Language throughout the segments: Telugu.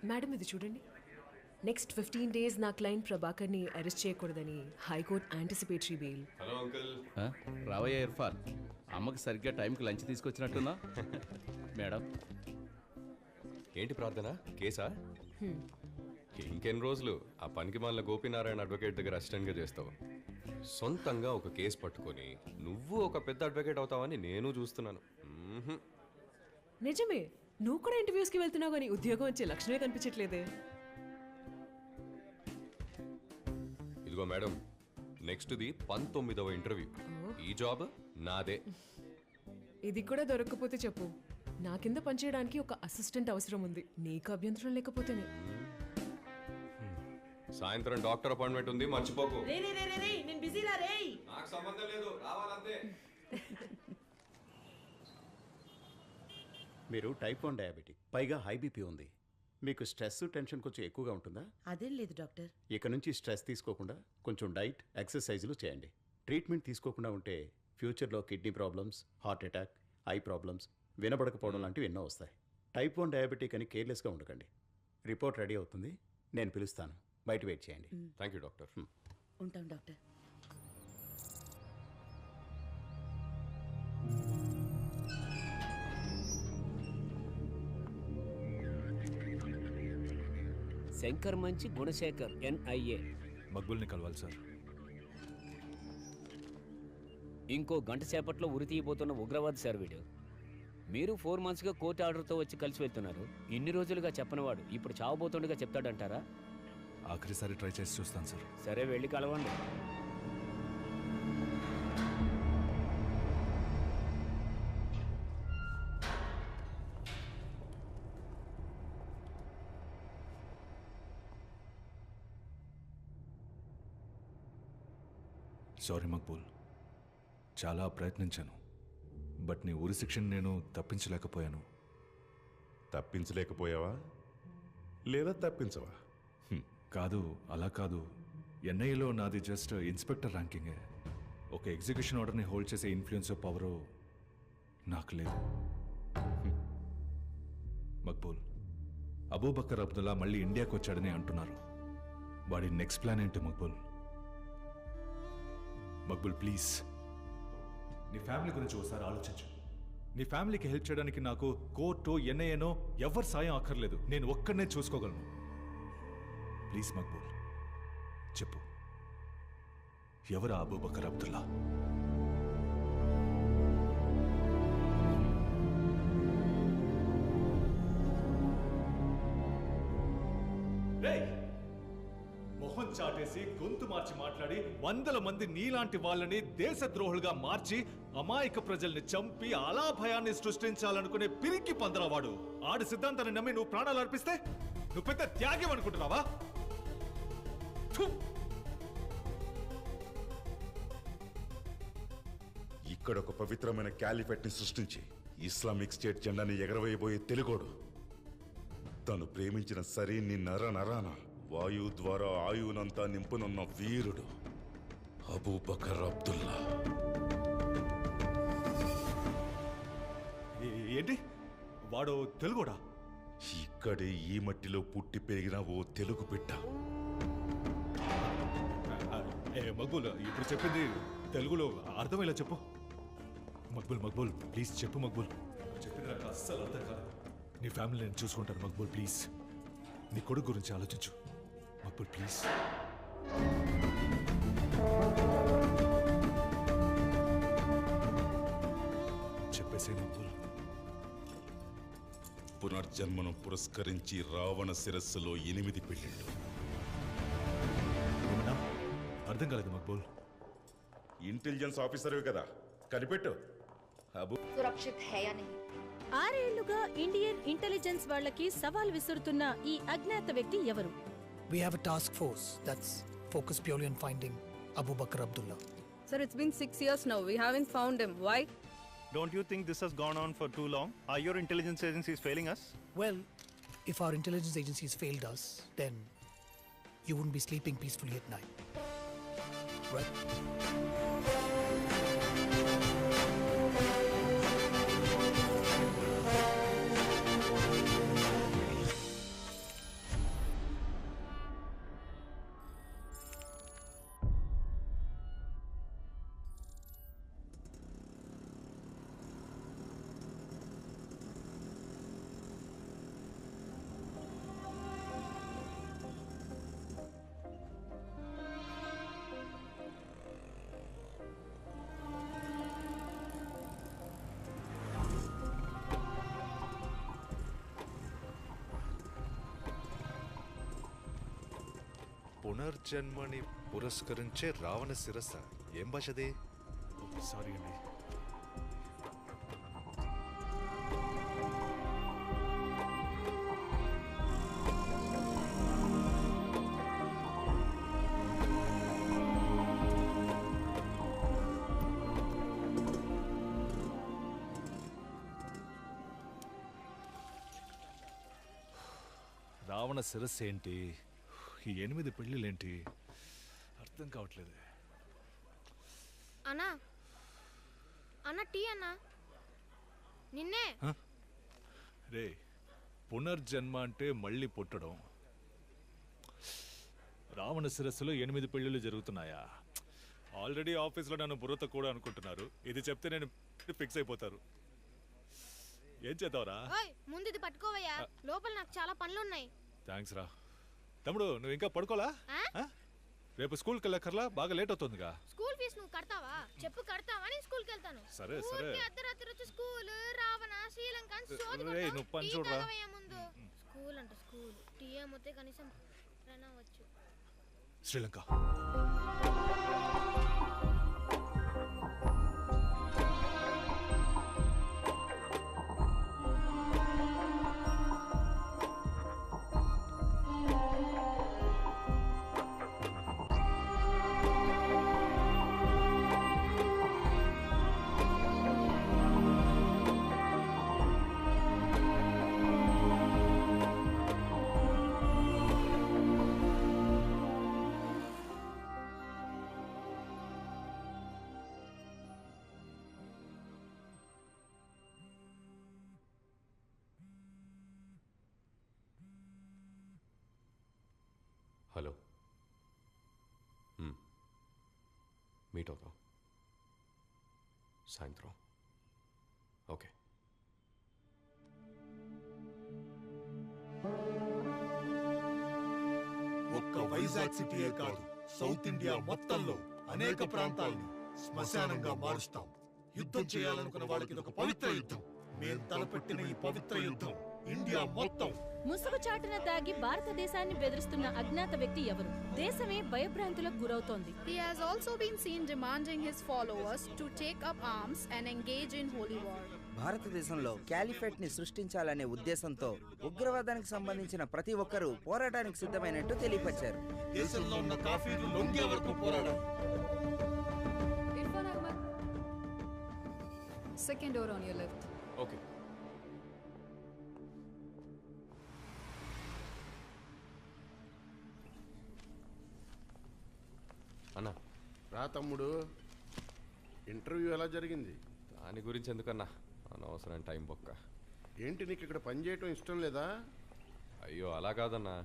మేడం ఇది చూడండి. నెక్స్ట్ 15 days నా క్లయింట్ ప్రభాకర్ని అరెస్ట్ చేయకూడదని high court anticipatory bail. Hello uncle. రావయ్య ఇర్ఫాన్, అమ్మకి సరిగ్గా టైంకి లంచ్ తీసుకొచ్చినట్టున్నా. మేడం ఏంటి ప్రార్థన, కేసా? ఇంకెన్ని రోజులు ఆ పనికి మాలిన గోపీనారాయణ అడ్వకేట్ దగ్గర అసిస్టెంట్గా చేస్తావు? సొంతంగా ఒక కేసు పట్టుకొని నువ్వు ఒక పెద్ద అడ్వకేట్ అవుతావని నేను చూస్తున్నాను. నిజమే, నువ్వు కూడా ఇంటర్వ్యూస్కి వెళ్తున్నావు కానీ ఉద్యోగం వచ్చే లక్షణమే కనిపించట్లేదే. ఇదిగో మేడం, నెక్స్ట్ది 19వ ఇంటర్వ్యూ. ఈ జాబ్ నాదే. ఇది కూడా దొరకకపోతే చెప్పు, నా కింద పనిచేయడానికి ఒక అసిస్టెంట్ అవసరం ఉంది. నీకు అభ్యంతరం లేకపోతేనే. సాయంత్రం డాక్టర్ అపాయింట్మెంట్ ఉంది, మర్చిపోకు. నేను బిజీరా రే. నాకు సంబంధం లేదు, రావాలంతే. మీరు టైప్ 1 డయాబెటిక్, పైగా హై బీపీ ఉంది. మీకు స్ట్రెస్ టెన్షన్ కొంచెం ఎక్కువగా ఉంటుందా? అదేం లేదు డాక్టర్. ఇక నుంచి స్ట్రెస్ తీసుకోకుండా కొంచెం డైట్ ఎక్సర్సైజులు చేయండి. ట్రీట్మెంట్ తీసుకోకుండా ఉంటే ఫ్యూచర్లో kidney problems, heart attack, eye problems, వినబడకపోవడం లాంటివి ఎన్నో వస్తాయి. టైప్ 1 డయాబెటిక్ అని కేర్లెస్గా ఉండకండి. రిపోర్ట్ రెడీ అవుతుంది, నేను పిలుస్తాను, బయట వెయిట్ చేయండి. Thank you doctor. ఉంటాం డాక్టర్. శంకర్ మంచి గుణశేఖర్ NIA. మక్బుల్ని కలవాలి సార్. ఇంకో గంట సేపట్లో ఉరి తీయబోతున్న ఉగ్రవాది సార్ వీడు. మీరు 4 monthsగా కోర్టు ఆర్డర్తో వచ్చి కలిసి వెళ్తున్నారు. ఇన్ని రోజులుగా చెప్పనివాడు ఇప్పుడు చావబోతుండగా చెప్తాడంటారా? ఆఖరిసారి ట్రై చేసి చూస్తాను సార్. సరే వెళ్ళి కలవండి. సారీ మక్బూల్, చాలా ప్రయత్నించాను, బట్ నీ ఉరి శిక్షను నేను తప్పించలేకపోయాను. తప్పించలేకపోయావా లేదా తప్పించవా? కాదు, అలా కాదు. NIAలో నాది జస్ట్ ఇన్స్పెక్టర్ ర్యాంకింగే. ఒక ఎగ్జిక్యూషన్ ఆర్డర్ని హోల్డ్ చేసే ఇన్ఫ్లుయెన్స్ పవరు నాకు లేదు. మక్బూల్, అబూబకర్ అబ్దుల్లా మళ్ళీ ఇండియాకి వచ్చాడని అంటున్నారు. వాడి నెక్స్ట్ ప్లాన్ ఏంటి మక్బూల్? మక్బుల్ ప్లీజ్, నీ ఫ్యామిలీ గురించి ఒకసారి ఆలోచించు. నీ ఫ్యామిలీకి హెల్ప్ చేయడానికి నాకు కోర్టు, NIAనో ఎవరి సాయం అక్కర్లేదు. నేను ఒక్కడనే చూసుకోగలను. ప్లీజ్ మక్బుల్ చెప్పు, ఎవరు అబూబకర్ అబ్దుల్లా? మొహం చాటేసి గొంతు మార్చి మాట్లాడి 100 మంది నీలాంటి వాళ్ళని దేశద్రోహులుగా మార్చి అమాయక ప్రజల్ని చంపి అలా భయాన్ని సృష్టించాలనుకునే పిరికి పందరవాడు. ఆడి సిద్ధాంతాన్ని నమ్మి నువ్వు ప్రాణాలు అర్పిస్తే నువ్వు పెద్ద త్యాగం అనుకుంటున్నావా? ఇక్కడ ఒక పవిత్రమైన క్యాలిఫెట్ ని సృష్టించి ఇస్లామిక్ స్టేట్ జెండాని ఎగరవేయబోయే తెలుగోడు, తను ప్రేమించిన సరీని నర నరాన వాయువు ద్వారా ఆయువునంతా నింపునున్న వీరుడు అబూబకర్ అబ్దుల్లా. ఏంటి వాడు తెలుగోడా? ఇక్కడే ఈ మట్టిలో పుట్టి పెరిగిన ఓ తెలుగు బిడ్డ. మక్బూల్, ఇప్పుడు చెప్పింది తెలుగులో అర్థమయ్యేలా చెప్పు. మక్బూల్ ప్లీజ్ చెప్పు. మక్బూల్ చెప్పింది నాకు అస్సలు అర్థం కాదు. నీ ఫ్యామిలీ నేను చూసుకుంటాను మక్బూల్. ప్లీజ్ నీ కొడుకు గురించి ఆలోచించు మక్బూల్ ప్లీజ్. చెప్పేసే మక్బూల్. పునర్జన్మను పురస్కరించి రావణ శిరస్సులో 8 పెళ్ళిళ్ళు. అర్థం కాలేదు మక్బూల్. ఇంటెలిజెన్స్ ఆఫీసర్వే కదా, కనిపెట్టు. సురక్షిత్ హై యా నహీ? 6 ఏళ్లుగా ఇండియన్ ఇంటెలిజెన్స్ వాళ్ళకి సవాల్ విసురుతున్న ఈ అజ్ఞాత వ్యక్తి ఎవరు? We have a task force that's focused purely on finding Abu Bakr Abdullah. Sir, it's been 6 years now. We haven't found him. Why? Don't you think this has gone on for too long? Are your intelligence agencies failing us? Well, if our intelligence agencies failed us, then you wouldn't be sleeping peacefully at night. Right? పునర్జన్మని పురస్కరించే Ravana శిరస్స. ఏం భాషది? సారీ అండి. రావణ శిరస్సు ఏంటి? ఈ 8 పెళ్ళిళ్ళేంటి? అర్థం కావట్లేదు. అన్నా అన్న టీ అన్నా నిన్నే. రే, పునర్జన్మ అంటే మళ్ళీ పుట్టడం. రావణ శిరస్సులో 8 పెళ్ళిళ్ళు జరుగుతున్నాయా? ఆల్రెడీ ఆఫీస్లో నన్ను బుర్రతో కూడా అనుకుంటున్నారు. ఇది చెప్తే నేను ఫిక్స్ అయిపోతారు. ఏం చేద్దావురా? ముందు ఇది పట్టుకోవయ్యా, లోపల నాకు చాలా పనులున్నాయి. థ్యాంక్స్ రా. తమ్ముడు, నువ్వు ఇంకా పడుకోలా? రేపు స్కూల్కి వెళ్ళక్కర్లా? బాగా లేట్ అవుతుందిగా. స్కూల్ ఫీజు నువ్వు కడతావా? చెప్పు కడతావా? నేను స్కూల్కి వెళ్తాను. సరే సరే. అర్ధరాత్రి వచ్చి స్కూల్, రావణ, శ్రీలంక అని సోది రేయ్, నువ్వు పని చూడరా. ముందు స్కూల్ అంటే స్కూల్, టీ ఏమొస్తే కనీసం వచ్చు. శ్రీలంక. హలో, మీట్ అవుతాం సాయంత్రం. ఓకే. ఒక్క వైజాగ్ సిటీయే కాదు, సౌత్ ఇండియా మొత్తంలో అనేక ప్రాంతాలను శ్మశానంగా మారుస్తాం. యుద్ధం చేయాలనుకున్న వాళ్ళకి ఇది ఒక పవిత్ర యుద్ధం. మేం తలపెట్టిన ఈ పవిత్ర యుద్ధం ఇండియా మొత్తం. ముసుగు చాటున దాగి భారతదేశాన్ని బెదిరిస్తున్న అజ్ఞాత వ్యక్తి ఎవరు? దేశమే భయభ్రాంతులకు గురవుతోంది. He has also been seen demanding his followers to take up arms and engage in holy war. భారతదేశంలో క్యాలిఫేట్ ని సృష్టించాలనే ఉద్దేశంతో ఉగ్రవాదానికి సంబంధించిన ప్రతి ఒక్కరూ పోరాటానికి సిద్ధమైనట్టు తెలియపరిచారు. దేశంలో ఉన్న కాఫీలు లొంగే వరకు పోరాడారు. Irfan Ahmad, second door on your left. Okay. అన్నా. రా తమ్ముడు, ఇంటర్వ్యూ ఎలా జరిగింది? దాని గురించి ఎందుకన్నా, అనవసరం టైం బొక్క. ఏంటి, నీకు ఇక్కడ పని చేయటం ఇష్టం లేదా? అయ్యో అలా కాదన్నా,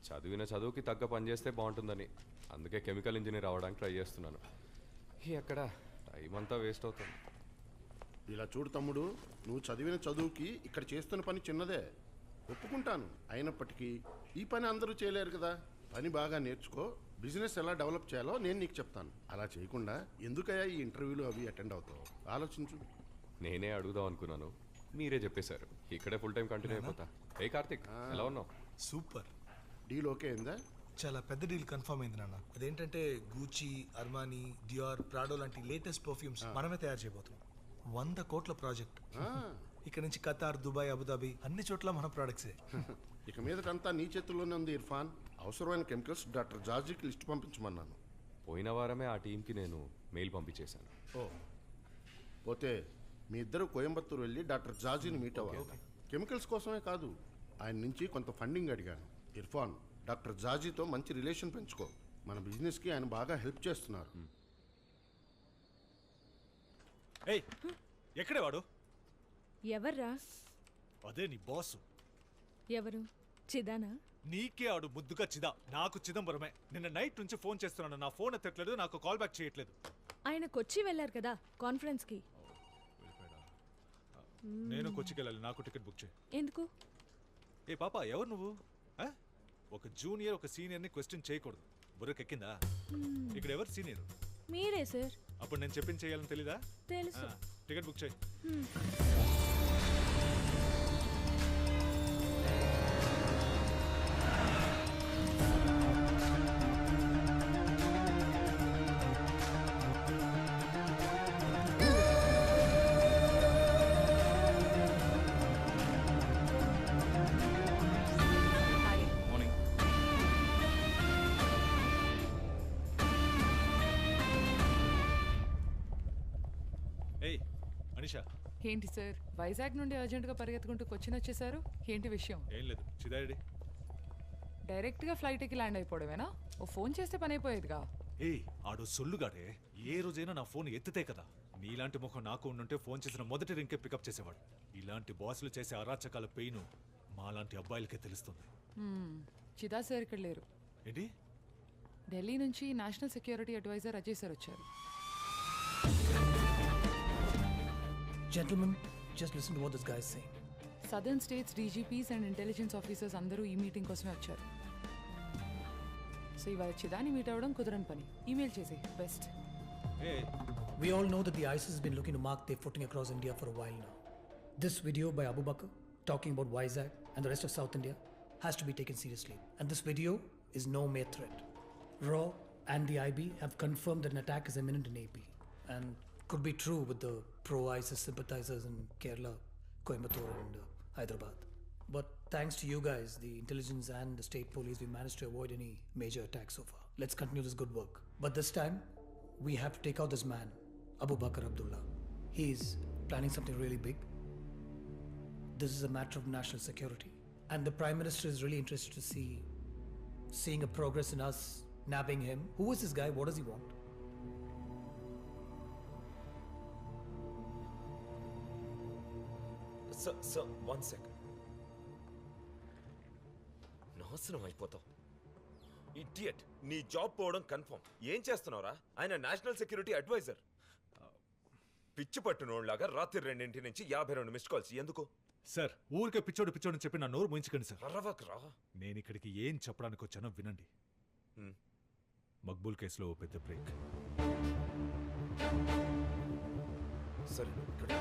చదివిన చదువుకి తగ్గ పని చేస్తే బాగుంటుందని అందుకే కెమికల్ ఇంజనీర్ అవ్వడానికి ట్రై చేస్తున్నాను. ఎక్కడ టైం అంతా వేస్ట్ అవుతుంది. ఇలా చూడు తమ్ముడు, నువ్వు చదివిన చదువుకి ఇక్కడ చేస్తున్న పని చిన్నదే, ఒప్పుకుంటాను. అయినప్పటికీ ఈ పని అందరూ చేయలేరు కదా. పని బాగా నేర్చుకో, బిజినెస్ ఎలా డెవలప్ చేయాలో నేను నీకు చెప్తాను. అలా చేయకుండా ఎందుకయ్యా ఈ ఇంటర్వ్యూలు అవి అటెండ్ అవుతావు? ఆలోచించు. నేనే అడుగుదాం అనుకున్నాను, మీరే చెప్పేశారు. ఇక్కడే ఫుల్ టైం కంటిన్యూ అయిపోతా. ఏ కార్తిక్, ఎలా ఉన్నావు? సూపర్. డీల్ ఓకే అయిందా? చాలా పెద్ద డీల్ కన్ఫర్మ్ అయింది నాన్న. అదేంటంటే గూచి, అర్మానీ, డియోర్, ప్రాడో లాంటి లేటెస్ట్ పర్ఫ్యూమ్స్ మనమే తయారు చేయబోతున్నాం. 100 కోట్ల ప్రాజెక్ట్. ఇక్కడ నుంచి ఖతార్, దుబాయ్, అబుదాబి అన్ని చోట్ల మన ప్రోడక్ట్సే. ఇక మీదటంతా నీ చేతుల్లోనే ఉంది ఇర్ఫాన్. అవసరమైన కెమికల్స్ డాక్టర్ జార్జీకి లిస్ట్ పంపించమన్నాను. పోయిన వారమే ఆ టీంకి నేను మెయిల్ పంపించేశాను. ఓ, పోతే మీ ఇద్దరు కోయంబత్తూరు వెళ్ళి డాక్టర్ జార్జీని మీట్ అవ్వాలి. కెమికల్స్ కోసమే కాదు, ఆయన నుంచి కొంత ఫండింగ్ అడిగాను. ఇర్ఫాన్, డాక్టర్ జార్జీతో మంచి రిలేషన్ పెంచుకో. మన బిజినెస్కి ఆయన బాగా హెల్ప్ చేస్తున్నారు. ఏయ్, ఎక్కడే వాడు? ఎవర్రా? అదే నీ బాసు. ఎవరు? చిదానా? నీకే ఆడు ముద్దుగా చిదా, నాకు చిదంబరమే. నిన్న నైట్ నుంచి ఫోన్ చేస్తున్నాను, నా ఫోన్ ఎత్తట్లేదు, నాకు కాల్ బ్యాక్ చేయట్లేదు. ఆయన కొచ్చి వెళ్ళారు కదా కాన్ఫరెన్స్ కి. నేను కొచ్చికి వెళ్ళాలి, నాకు టికెట్ బుక్ చేయి. ఎందుకు? ఏ పాప, ఎవరు నువ్వు? ఒక జూనియర్ ఒక సీనియర్ని క్వశ్చన్ చేయకూడదు. బుర్రకెక్కిందా? ఇక్కడ ఎవరు సీనియర్? మీరే సార్. అప్పుడు నేను చెప్పింది చేయాలని తెలీదా? తెలుసు. టికెట్ బుక్ చేయి. మనిషా ఏంటి సార్ వైజాగ్ నుండి అర్జెంటుగా పరిగెత్తుకుంటూ కొచ్చిన్ వచ్చేసారు? ఏంటి విషయం? ఏం లేదు చిదారెడ్డి. డైరెక్ట్గా ఫ్లైట్ ఎక్కి ల్యాండ్ అయిపోవడమేనా? ఓ ఫోన్ చేస్తే పని అయిపోయేదిగా. ఏయ్ ఆడు సొల్లుగాడే. ఏ రోజైనా నా ఫోన్ ఎత్తితే కదా. నీలాంటి ముఖం నాకు ఉండుంటే ఫోన్ చేసిన మొదటి రింకే పికప్ చేసేవాడు. ఇలాంటి బాసులు చేసే అరాచకాల పెయిన్ మాలాంటి అబ్బాయిలకే తెలుస్తుంది. చిదా సార్ ఇక్కడ లేరు. ఏంటి? ఢిల్లీ నుంచి national security advisor Ajay sir వచ్చారు. Gentlemen, just listen to what this guy is saying. Southern states DGP's and intelligence officers అందరూ ఈ మీటింగ్ కోసమే వచ్చారు. సో ఇవాళ చిదాని మీట్ అవ్వడం కుదరని పని. ఈమెయిల్ చేసి best. We all know that the ISIS has been looking to mark their footing across India for a while now. This video by Abu Bakr talking about Vizag and the rest of South India has to be taken seriously. And this video is no mere threat. RAW and the IB have confirmed that an attack is imminent in AP and could be true with the pro-ISIS sympathizers in Kerala, Coimbatore and Hyderabad. But thanks to you guys, the intelligence and the state police, we managed to avoid any major attacks so far. Let's continue this good work. But this time, we have to take out this man, Abu Bakr Abdullah. He's planning something really big. This is a matter of national security. And the Prime Minister is really interested to seeing a progress in us nabbing him. Who is this guy? What does he want? Sir, 1 second. నాశనం అయిపోతావు. ఇడియట్. నీ జాబ్ పోవడం కన్ఫర్మ్. ఏం చేస్తున్నావురా? ఆయన నేషనల్ సెక్యూరిటీ అడ్వైజర్. పిచ్చి పట్టునోళ్ళలాగా రాత్రి 2 నుంచి 52 మిస్డ్ కాల్స్ ఎందుకు? సార్ ఊరికే పిచ్చోడు చెప్పి నా నోరు ముంచుకండి సార్. అరవకరా. నేను ఇక్కడికి ఏం చెప్పడానికి వచ్చానో వినండి. మక్బూల్ కేసులో ఓ పెద్ద బ్రేక్. సరే ఇక్కడ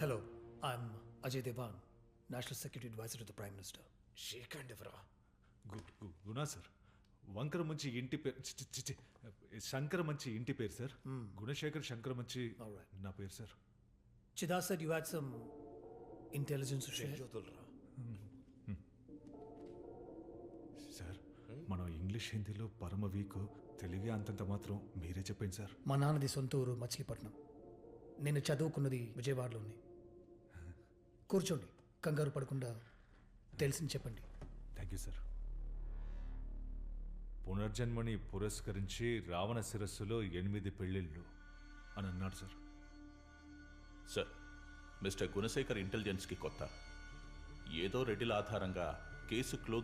Hello, I'm Ajay Devan, National Security Advisor to the Prime Minister. Shake hand ఎవరా? గునా సార్. వంకర మంచి ఇంటి పేరు శంకర మంచి ఇంటి పేరు సార్. గుణశేఖర్ శంకర మంచి నా పేరు sir. Chida said you had some intelligence to share. Sir మనం ఇంగ్లీష్ హిందీలో పరమ వీక్. తెలుగే అంతంత మాత్రం మీరే చెప్పండి సార్. మా నాన్నది సొంత ఊరు మచిలీపట్నం. నేను చదువుకున్నది విజయవాడలోనే. కూర్చోండి, కంగారు పడకుండా తెలిసింది చెప్పండి. Thank you sir. పునర్జన్మని పురస్కరించి రావణ శిరస్సులో 8 పెళ్ళిళ్ళు అని అన్నాడు సార్. సార్, మిస్టర్ గుణశేఖర్ ఇంటెలిజెన్స్కి కొత్త. ఏదో రెడ్డిల ఆధారంగా కేసు క్లోజ్